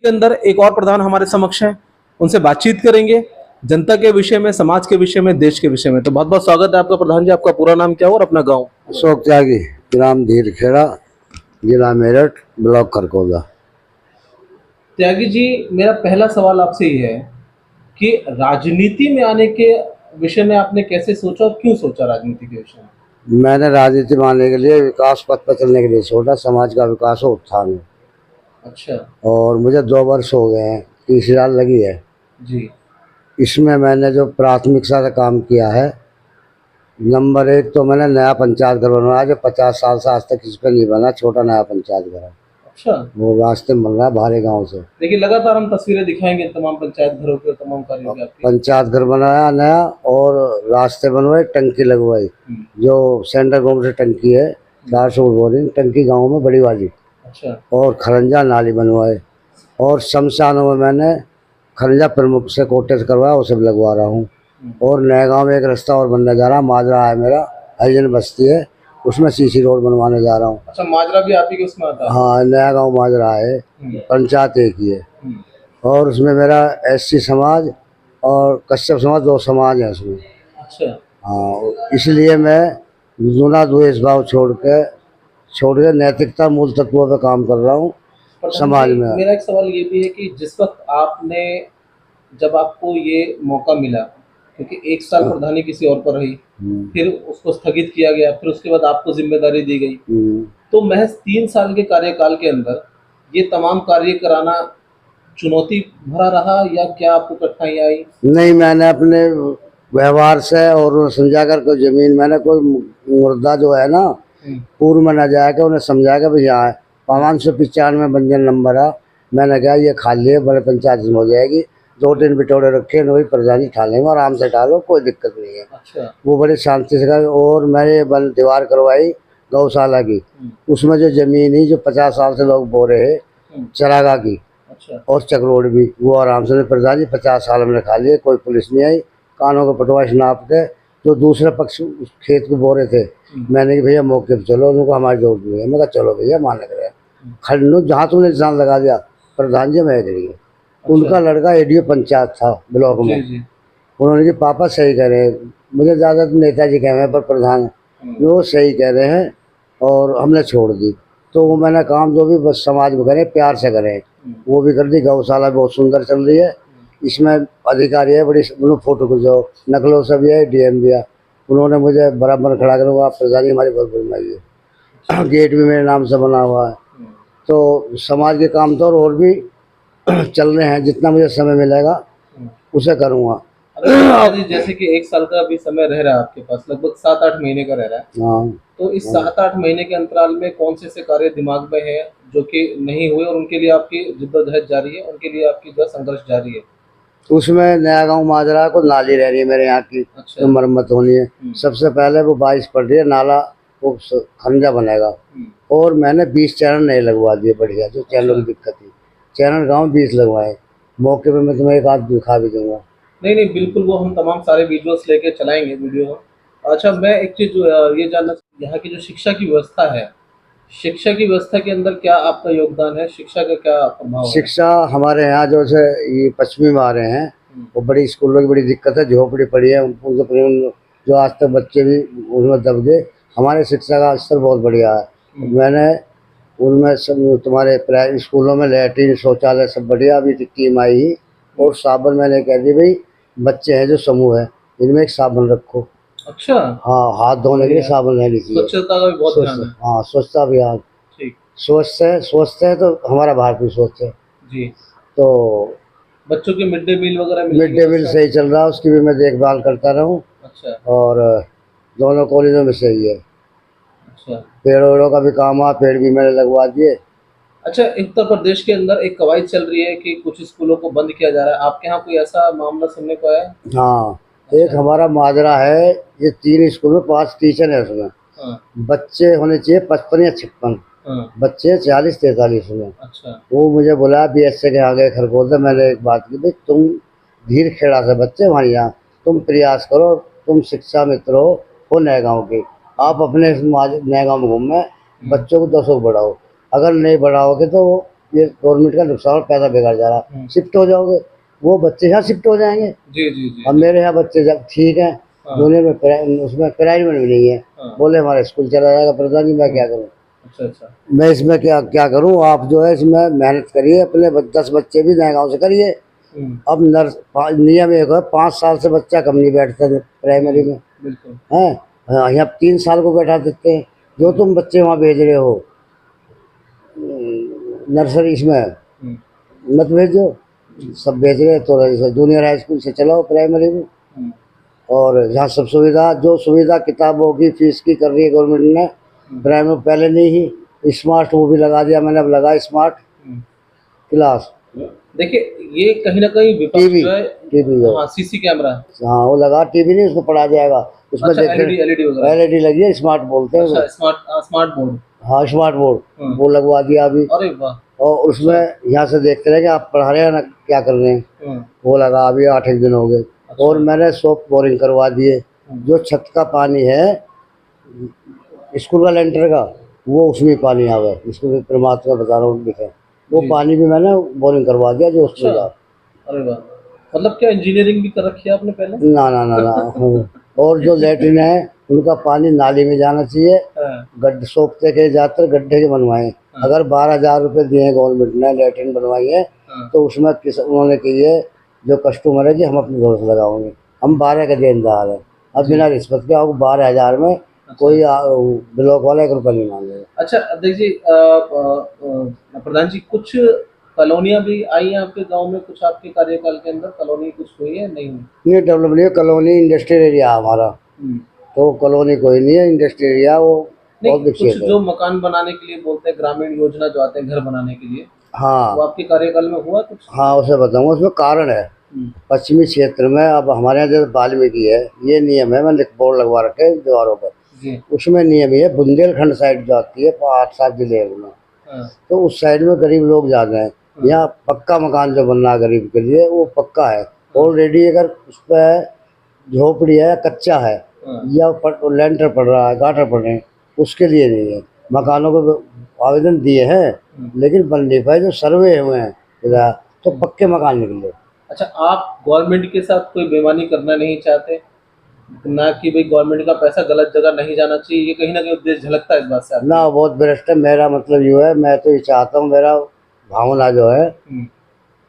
के अंदर एक और प्रधान हमारे समक्ष हैं, उनसे बातचीत करेंगे जनता के विषय में, समाज के विषय में, देश के विषय में। तो बहुत बहुत स्वागत है आपका प्रधान जी। आपका पूरा नाम क्या हो और अपना गांव? अशोक त्यागी, ग्राम धीरखेड़ा, जिला मेरठ, ब्लॉक खरकोदा। त्यागी जी, मेरा पहला सवाल आपसे ये है कि राजनीति में आने के विषय में आपने कैसे सोचा और क्यों सोचा राजनीति के विषय में? मैंने राजनीति में आने के लिए विकास पथ पर चलने के लिए सोचा, समाज का विकास हो, उत्थान हो। अच्छा और मुझे 2 वर्ष हो गए हैं, तीसरी साल लगी है जी। इसमें। मैंने जो प्राथमिकता से काम किया है, नंबर 1 तो मैंने नया पंचायत घर बनवाया जो 50 साल से आज तक किसी पे नहीं बना। छोटा नया पंचायत घर है, अच्छा, वो रास्ते में बन रहा है भारे गांव से। देखिए लगातार हम तस्वीरें दिखाएंगे तमाम पंचायत घरों के, तमाम कार्यों की आपकी। पंचायत घर बनाया नया और रास्ते बनवाए, टंकी लगवाई, जो सेंट्रल गवर्नमेंट से टंकी है, 400 फुट बोरिंग टंकी गाँव में बड़ी वाली। अच्छा और खरंजा नाली बनवाए। और शमशानों में मैंने खरंजा प्रमुख से कोटे से करवाया, उसे भी लगवा रहा हूँ। और नए गाँव में एक रास्ता और बनने जा रहा है, माजरा है मेरा, हरिजन बस्ती है, उसमें सीसी रोड बनवाने जा रहा हूँ। अच्छा, माजरा भी आप ही के उसमें आता है? हाँ, नया गाँव माजरा है, पंचायत एक ही है। और उसमें मेरा SC समाज और कश्यप समाज, 2 समाज हैं उसमें। अच्छा, हाँ, इसलिए मैं दूना द्वेष भाव छोड़ के नैतिकता मूल तत्वों पे काम कर रहा हूँ समाज में। मेरा एक सवाल ये भी है कि जिस वक्त आपने, जब आपको ये मौका मिला, क्योंकि 1 साल प्रधानी किसी और पर रही, फिर उसको स्थगित किया गया, फिर उसके बाद आपको जिम्मेदारी दी गई, तो महज 3 साल के कार्यकाल के अंदर ये तमाम कार्य कराना चुनौती भरा रहा या क्या आपको कठिनाई आई? नहीं, मैंने अपने व्यवहार से और समझा कर कोई जमीन, मैंने कोई मुर्दा जो है ना पूर्व में न जाके उन्हें समझा के भाई यहाँ 595 बंजन नंबर है, मैंने कहा ये खाली है, बड़े पंचायत में हो जाएगी, 2-3 बिटोड़े रखे, वही प्रधानी ठा लेंगे, आराम से डालो, कोई दिक्कत नहीं है। अच्छा, वो बड़ी शांति से कर। और मैंने बल दीवार करवाई गौशाला की, उसमें जो जमीन ही जो 50 साल से लोग बो रहे हैं चरागा की, अच्छा, और चकरोड भी, वो आराम से प्रधान जी 50 साल में खा लिए, कोई पुलिस नहीं आई। कानों को पटवाश नाप के जो दूसरे पक्ष उस खेत को बो रहे थे, मैंने कि भैया मौके पर चलो, उनको हमारी जरूरत नहीं है। मैं कहा चलो भैया, मान लग रहा है, खड़नो जहाँ तुमने निशान लगा दिया प्रधान जी मैं करेंगे। उनका लड़का ADO पंचायत था ब्लॉक में, उन्होंने कि पापा सही कह रहे हैं, मुझे ज़्यादा नेताजी कह रहे हैं पर प्रधान वो सही कह रहे हैं, और हमने छोड़ दी। तो वो मैंने काम जो भी बस समाज में करें, प्यार से करें, वो भी कर दी। गौशाला बहुत सुंदर चल रही है, इसमें अधिकारी है बड़ी, उन्होंने फोटो खिंचाओ, नकलों से भी है, DM भी है, उन्होंने मुझे बराबर खड़ा कर, आप प्रधानी हमारी बहुत बनवाई है, गेट भी मेरे नाम से बना हुआ है। तो समाज के काम तो और भी चल रहे हैं, जितना मुझे समय मिलेगा उसे करूँगा। जैसे कि 1 साल का अभी समय रह रहा है आपके पास, लगभग 7-8 महीने का रह रहा है। हाँ, तो इस 7-8 महीने के अंतराल में कौन से कार्य दिमाग में है जो कि नहीं हुए और उनके लिए आपकी जिद्दोजहद जारी है, उनके लिए आपकी जो संघर्ष जारी है? उसमें नया गांव माजरा को नाली रह रही है मेरे यहाँ की, तो मरम्मत होनी है। सबसे पहले वो 22 पड़ रही है, नाला वो खंजा बनेगा। और मैंने 20 चैनल नए लगवा दिए बढ़िया, जो चैनल की दिक्कत थी, चैनल गाँव 20 लगवाए। मौके पे मैं तुम्हें एक आध दिखा भी दूंगा। नहीं नहीं, बिल्कुल, वो हम तमाम सारे वीडियोस लेके चलाएंगे वीडियो। अच्छा, मैं एक चीज़ ये जानना, यहाँ की जो शिक्षा की व्यवस्था है, शिक्षा की व्यवस्था के अंदर क्या आपका योगदान है? शिक्षा का क्या प्रभाव है? शिक्षा हमारे यहाँ जो से ये पश्चिमी में आ रहे हैं, वो बड़ी स्कूलों की बड़ी दिक्कत है, झोपड़ी पड़ी है, उनको जो आज तक बच्चे भी उनमें दब गए। हमारे शिक्षा का स्तर बहुत बढ़िया है। मैंने उनमें सब तुम्हारे प्राइवेट स्कूलों में लैट्रिन शौचालय सब बढ़िया, अभी स्कीम आई ही। और साबुन मैंने कह दी भाई, बच्चे हैं जो समूह है, इनमें एक साबुन रखो। अच्छा, हाँ, हाथ धोने के लिए साबुन रहनी चाहिए। स्वच्छता का भी बहुत ध्यान है। हाँ, स्वच्छता अभियान, ठीक, स्वस्थ है तो हमारा भारत भी स्वस्थ है जी। तो बच्चों के मिड डे मील वगैरह मिड डे मील सही चल रहा है, उसकी भी मैं देखभाल करता रहूँ। अच्छा, और दोनों कॉलेजों में सही है। अच्छा, पेड़ों का भी काम है, पेड़ भी मैंने लगवा दिए। अच्छा, उत्तर प्रदेश के अंदर एक कवायद चल रही है कि कुछ स्कूलों को बंद किया जा रहा है, आपके यहाँ कोई ऐसा मामला सुनने को आया? हाँ, एक हमारा माजरा है, ये 3 स्कूल में 5 टीचर है उसमें। हाँ, बच्चे होने चाहिए 55 या 56, बच्चे 40-43 में। अच्छा, वो मुझे बोला BSC के आगे खरगोदा, मैंने एक बात की, भाई तुम धीरखेड़ा से बच्चे हमारे यहाँ, तुम प्रयास करो, तुम शिक्षा मित्र हो नए गाँव के, आप अपने नए गाँव में घूमे, बच्चों को 10 बढ़ाओ, अगर नहीं बढ़ाओगे तो ये गवर्नमेंट का नुकसान और पैसा बेकार जा रहा। शिफ्ट हो जाओगे, वो बच्चे यहाँ शिफ्ट हो जाएंगे। जी जी जी। अब मेरे यहाँ बच्चे जब ठीक है, हाँ। जूनियर में उसमें प्राइवेट भी नहीं है। हाँ। बोले हमारा स्कूल चला जाएगा प्रधान जी, मैं क्या करूँ? अच्छा अच्छा। मैं इसमें क्या क्या करूँ? आप जो है इसमें मेहनत करिए, अपने 10 बच्चे भी नए गाँव से करिए। अब नियम एक है, 5 साल से बच्चा कम नहीं बैठता प्राइमरी में, बिल्कुल। है यहाँ 3 साल को बैठा देते हैं। जो तुम बच्चे वहाँ भेज रहे हो नर्सरी इसमें मत भेजो, सब भेज रहे तो जैसे जूनियर हाई स्कूल से चलाओ प्राइमरी में। और जहाँ सब सुविधा, जो सुविधा किताबों की फीस की कर रही है गवर्नमेंट ने, प्राइमरी पहले नहीं ही स्मार्ट वो भी लगा दिया मैंने, अब लगा स्मार्ट क्लास। देखिए ये कहीं ना कहीं विपक्ष टीवी जो है, टीवी जो हाँ सीसी कैमरा, हाँ वो लगा, टीवी नहीं उसको पढ़ा जाएगा उसमें। अच्छा, देख एलईडी वगैरह, एलईडी लगी है, स्मार्ट बोलते हैं अच्छा, स्मार्ट बोर्ड, हाँ स्मार्ट बोर्ड वो लगवा दिया अभी। अरे वाह। और उसमें यहाँ से देखते रहे कि आप पढ़ा रहे हैं ना क्या कर रहे हैं, वो लगा अभी 8 दिन हो गए। और मैंने सॉफ्ट बोरिंग करवा दिए, जो छत का पानी है स्कूल का लेंटर का, वो उसमें पानी आवे, इसको परमात्मा बता रहा हूँ लिखे, वो पानी भी मैंने बोरिंग करवा दिया जो उसमें जा। अरे वाह, मतलब क्या इंजीनियरिंग भी कर रखी है आपने पहले? ना ना ना ना और जो लेटरिन है उनका पानी नाली में जाना चाहिए, गड्ढे सोखते के जाकर गड्ढे के बनवाए। अगर 12,000 रुपये दिए गवर्नमेंट ने, लेटरिन बनवाई है तो उसमें उन्होंने की है जो कस्टमर है कि हम अपनी जोर से लगाओगे, हम 12 के देनदार हैं। अब बिना रिश्वत के आपको 12,000 में कोई ब्लॉक वाला 1 रुपया नहीं मांगेगा। अच्छा देखिए प्रधान जी, कुछ कॉलोनियाँ भी आई हैं आपके गांव में, कुछ आपके कार्यकाल के अंदर कॉलोनी कुछ हुई है? नहीं हुई? नहीं डेवलप नहीं है कॉलोनी, इंडस्ट्रियल एरिया हमारा, तो कॉलोनी कोई नहीं है, इंडस्ट्रियल एरिया वो बहुत विकसित है। जो मकान बनाने के लिए बोलते हैं, ग्रामीण योजना जो आते हैं घर बनाने के लिए, हाँ वो आपके कार्यकाल में हुआ कुछ? हाँ उसे बताऊंगा, उसमें कारण है। पश्चिमी क्षेत्र में अब हमारे यहाँ जैसे वाल्मीकि है, ये नियम है, मैंने बोर्ड लगवा रखे हैं दीवारों पर, उसमें नियम ये है बुंदेलखंड साइड जो आती है 8-7 जिले में, तो उस साइड में गरीब लोग ज़्यादा हैं। यहाँ पक्का मकान जो बनना है गरीब के लिए वो पक्का है ऑलरेडी। अगर उस पर झोपड़ी है, कच्चा है या लेंटर पड़ रहा है, गाटर पड़ रहे हैं, उसके लिए नहीं है। मकानों को आवेदन दिए हैं लेकिन बन नहीं पाए, जो सर्वे हुए हैं तो पक्के मकान निकले। अच्छा, आप गवर्नमेंट के साथ कोई बेईमानी करना नहीं चाहते ना, कि भाई गवर्नमेंट का पैसा गलत जगह नहीं जाना चाहिए, ये कहीं ना कहीं उद्देश्य झलकता है इस बात से आपको? ना बहुत बेस्ट है, मेरा मतलब यूँ है, मैं तो ये चाहता हूँ, मेरा भावना जो है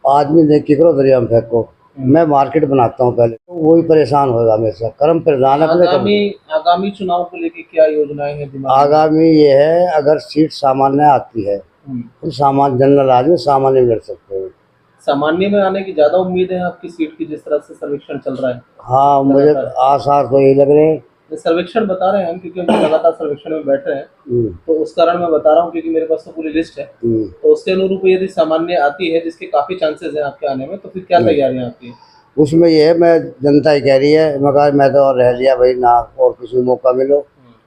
आदमी देख के करो दरिया में फेंको। मैं मार्केट बनाता हूँ पहले, तो वही परेशान होगा मेरे से। कर्म प्रधान अपने आगामी चुनाव को लेके क्या योजनाएं हैं दिमाग में? आगामी ये है, अगर सीट सामान्य आती है तो सामान्य जनरल आदमी सामान्य में लड़ सकते हैं। सामान्य में आने की ज्यादा उम्मीद है आपकी सीट की, जिस तरह से सर्वेक्षण चल रहा है? हाँ मुझे आसार तो यही लग रहे हैं। सर्वेक्षण बता रहे हैं हम, क्योंकि हम लगातार सर्वेक्षण में बैठ रहे हैं, तो उस कारण मैं बता रहा हूँ, क्योंकि मेरे पास तो पूरी लिस्ट है। तो उसके अनुरूप यदि सामान्य आती है, जिसके काफी चांसेस हैं आपके आने में, तो फिर क्या तैयारियां आपकी? उसमें ये है, मैं जनता ही कह रही है, मगर मैं तो और रह लिया भाई ना, और किसी को मौका मिलो,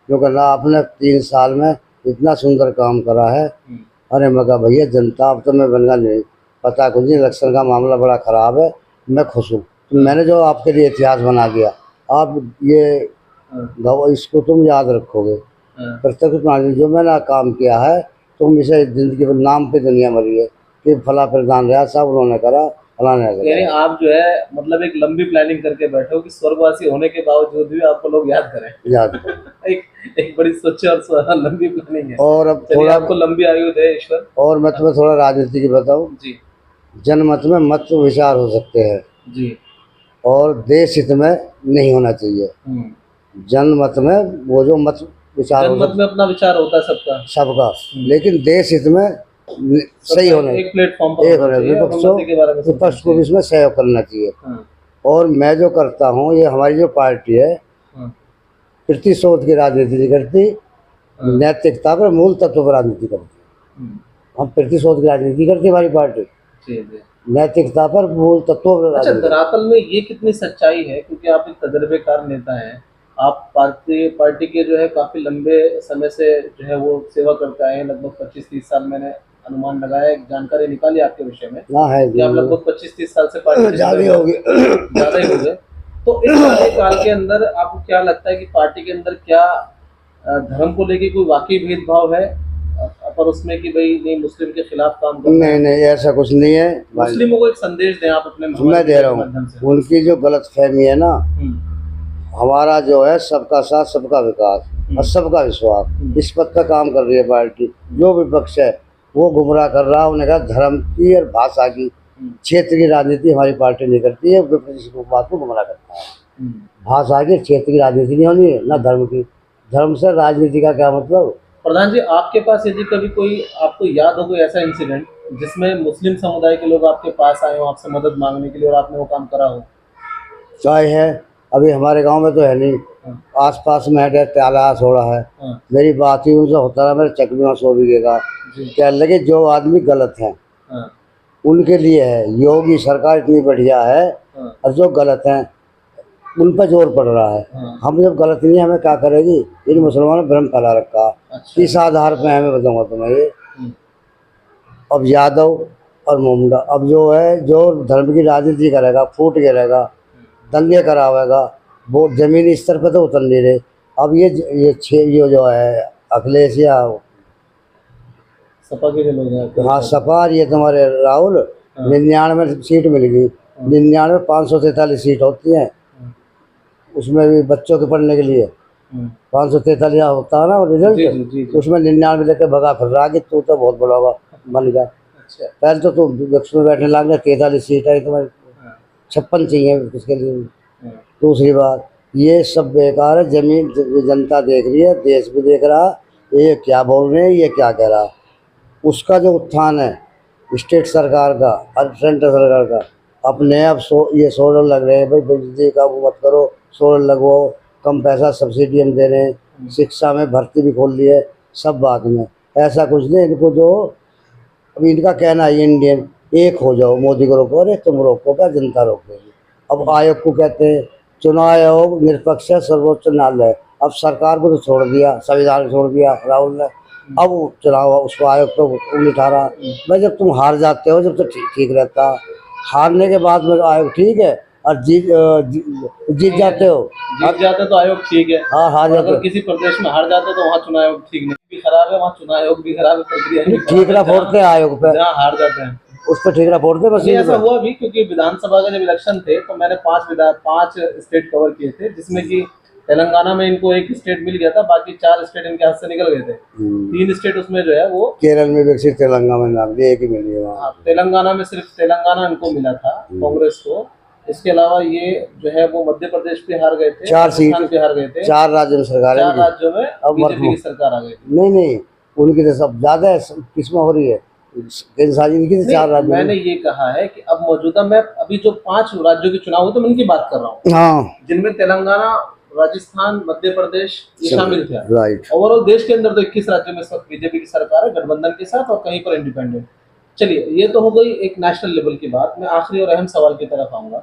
क्योंकि ना आपने 3 साल में इतना सुंदर काम करा है। अरे मगर भैया जनता, अब तो मैं बनगा नहीं, पता कुछ नहीं, इलेक्शन का मामला बड़ा ख़राब है, मैं खुश हूँ। तो मैंने जो आपके लिए इतिहास बना दिया, आप ये इसको तुम याद रखोगे, प्रत्यक्ष प्रणाली जो मैंने काम किया है, तुम इसे जिंदगी पर नाम पे दुनिया मरी है कि फला प्रधान रहा साहब उन्होंने करा, फलाने यानी आप जो है मतलब एक लंबी प्लानिंग करके बैठे हो कि स्वर्गवासी होने के बावजूद भी आपको लोग याद करें। याद एक बड़ी सोच और लंबी प्लानिंग है। और अब थोड़ा आपको लंबी आयु दे ईश्वर। और मैं तुम्हें थोड़ा राजनीति की बताऊं जी। जनमत में मत विचार हो सकते हैं जी, और देश हित में नहीं होना चाहिए। जनमत में वो जो मत विचार, जनमत में अपना विचार होता है सबका, लेकिन देश हित में सही होना, एक प्लेटफॉर्म पर विपक्ष को भी इसमें सहयोग करना चाहिए। और मैं जो करता हूँ, ये हमारी जो पार्टी है प्रतिशोध की राजनीति नहीं करती, नैतिकता पर मूल तत्व पर राजनीति करती है। हम प्रतिशोध की राजनीति करती हमारी पार्टी, नैतिकता पर मूल तत्व पर। अच्छा, दरअसल में ये कितनी सच्चाई है, क्योंकि आप एक तजर्बेकार नेता हैं, आप पार्टी के जो है काफी लंबे समय से जो है वो सेवा करते आए हैं, लगभग 25-30 साल मैंने अनुमान लगाया, एक जानकारी निकाली आपके विषय में कि आप लगभग 25-30 साल से पार्टी ज़्यादा ही हो गए। तो इस कार्यकाल के अंदर आपको क्या लगता है कि पार्टी के अंदर क्या धर्म को लेके कोई वाकई भेदभाव है? पर उसमें कि भाई नहीं मुस्लिम के खिलाफ काम करना नहीं नहीं, ऐसा कुछ नहीं है। मुस्लिमों को एक संदेश दें आप अपने मैं दे रहा हूँ, उनकी जो गलत फहमी है ना, हमारा जो है सबका साथ सबका विकास और सबका विश्वास, इस पद पर काम कर रही है पार्टी। जो विपक्ष है वो गुमराह कर रहा है। उन्होंने कहा धर्म की और भाषा की, क्षेत्र की राजनीति हमारी पार्टी नहीं करती है, विपक्ष को बात को गुमराह करता है। भाषा की, क्षेत्र की राजनीति नहीं होनी है, ना धर्म की। धर्म से राजनीति का क्या मतलब। प्रधान जी, आपके पास यदि कभी कोई आपको याद हो कोई ऐसा इंसिडेंट जिसमें मुस्लिम समुदाय के लोग आपके पास आए हो आपसे मदद मांगने के लिए और आपने वो काम करा हो? चाहे है, अभी हमारे गांव में तो है नहीं, आसपास में है, त्याला सोड़ा है। मेरी बात ही उनसे होता रहा, मेरे चकलियाँ 100 बीघे का। क्या लगे जो आदमी गलत है उनके लिए है, योगी सरकार इतनी बढ़िया है, और जो गलत है उन पर जोर पड़ रहा है। हम जब गलत नहीं, हमें क्या करेगी? इन मुसलमानों ने भ्रम फैला रखा। अच्छा। इस आधार पे हमें बताऊंगा तुम्हें ये। अब यादव और मुंडा, अब जो है जो धर्म की राजनीति करेगा, फूट गिरेगा, दंगे करावेगा, वो जमीनी स्तर पे तो उतर नहीं रहे। अब ये जो है अखिलेश या सपा के लोग हैं। हाँ, सपा, ये तुम्हारे राहुल, 99 सीट मिल गई। 99 543 सीट होती हैं, उसमें भी बच्चों के पढ़ने के लिए 543 होता है ना रिजल्ट। उसमें 99 लेके भगा फिर रहा कि तू तो बहुत बड़ा होगा बन गया। अच्छा। पहले तो तू विपक्ष में बैठने लग गया, 43 सीट है तुम्हें, 56 चाहिए उसके लिए। दूसरी बात, ये सब बेकार है। जमीन जनता देख रही है, देश भी देख रहा, ये क्या बोल रहे हैं, ये क्या कह रहा। उसका जो उत्थान है स्टेट सरकार का और सेंट्रल सरकार का, अपने अब ये सोलर लग रहे हैं भाई, बिजली का वो मत करो, सोलर लगवाओ, कम पैसा सब्सिडी हम दे रहे हैं, शिक्षा में भर्ती भी खोल ली है, सब बात में। ऐसा कुछ नहीं। इनको जो अभी इनका कहना है इंडियन एक हो जाओ, मोदी को रोको। अरे तुम रोको क्या, जनता रोकेगी। अब आयोग को कहते हैं चुनाव आयोग निष्पक्ष है, सर्वोच्च न्यायालय। अब सरकार को तो छोड़ दिया, संविधान छोड़ दिया राहुल ने, अब चुनाव उसको आयोग को उंगली उठा रहा। भाई जब तुम हार जाते हो, जब तो ठीक रहता, हारने के बाद में आयोग ठीक है, और जीत जाते हो, जीत जाते तो आयोग ठीक है। हाँ, हार जाते। अगर किसी प्रदेश में हार जाते तो वहाँ चुनाव आयोग ठीक नहीं, भी खराब है, वहाँ चुनाव आयोग भी खराब है, प्रक्रिया भी ठीक ना फोड़ते आयोग पे, जहाँ हार जाते हैं उस पर ठीक ना फोड़ते। बस ऐसा हुआ भी, क्योंकि विधानसभा का जब इलेक्शन थे तो मैंने 5 स्टेट कवर किए थे, जिसमें कि तेलंगाना में इनको 1 स्टेट मिल गया था, बाकी 4 स्टेट इनके हाथ से निकल गए थे। 3 स्टेट उसमें जो है वो केरल में भी, सिर्फ तेलंगाना में नाम एक ही मिली है। तेलंगाना में सिर्फ तेलंगाना इनको मिला था कांग्रेस को। इसके अलावा ये जो है वो मध्य प्रदेश पे हार गए थे, 4 सीट पे हार गए थे, 4 राज्यों में सरकार, 4 राज्यों में बीजेपी की सरकार आ गई थी। नहीं, उनकी तो सब ज्यादा है, किस्में हो रही है इनकी तो 4 राज्यों। मैंने ये कहा है कि अब मौजूदा मैं अभी जो 5 राज्यों के चुनाव हुए थे मैं उनकी बात कर रहा हूँ। हाँ, जिनमें तेलंगाना, राजस्थान, मध्य प्रदेश ये शामिल थे। राइट। ओवरऑल देश के अंदर तो 21 राज्यों में इस वक्त बीजेपी की सरकार है, गठबंधन के साथ, और कहीं पर इंडिपेंडेंट। चलिए, ये तो हो गई एक नेशनल लेवल की बात। मैं आखिरी और अहम सवाल की तरफ आऊंगा,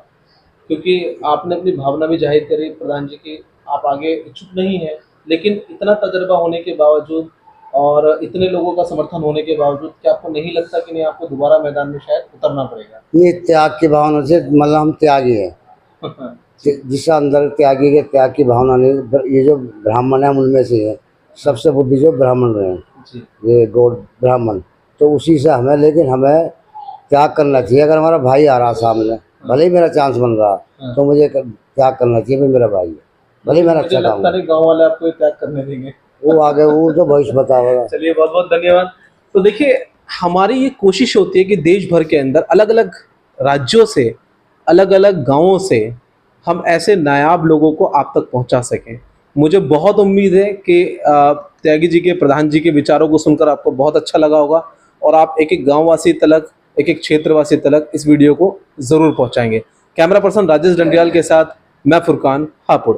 क्योंकि आपने अपनी भावना भी जाहिर करी प्रधान जी की आप आगे इच्छुक नहीं है, लेकिन इतना तजर्बा होने के बावजूद और इतने लोगों का समर्थन होने के बावजूद क्या आपको नहीं लगता कि नहीं आपको दोबारा मैदान में शायद उतरना पड़ेगा? ये त्याग की भावना से, मतलब हम त्यागी है जिसके अंदर त्यागी के त्याग की भावना नहीं। ये जो ब्राह्मण है उनमें से है सबसे बुद्धि जो ब्राह्मण रहे हैं, ये गौड़ ब्राह्मण, तो उसी से हमें, लेकिन हमें त्याग करना चाहिए। अगर हमारा भाई आ रहा सामने, भले ही मेरा चांस बन रहा, तो मुझे त्याग करना चाहिए, भाई मेरा भाई है, भले ही मेरा अच्छा काम। गाँव वाले आपको त्याग करने देंगे, वो आगे वो तो भविष्य बताएगा। चलिए, बहुत बहुत धन्यवाद। तो देखिए, हमारी ये कोशिश होती है कि देश भर के अंदर अलग अलग राज्यों से, अलग अलग गाँवों से हम ऐसे नायाब लोगों को आप तक पहुंचा सकें। मुझे बहुत उम्मीद है कि त्यागी जी के, प्रधान जी के विचारों को सुनकर आपको बहुत अच्छा लगा होगा, और आप एक एक गाँववासी तलक, एक एक क्षेत्रवासी तलक इस वीडियो को ज़रूर पहुंचाएंगे। कैमरा पर्सन राजेश डंडियाल के साथ मैं फुरकान, हापुड़।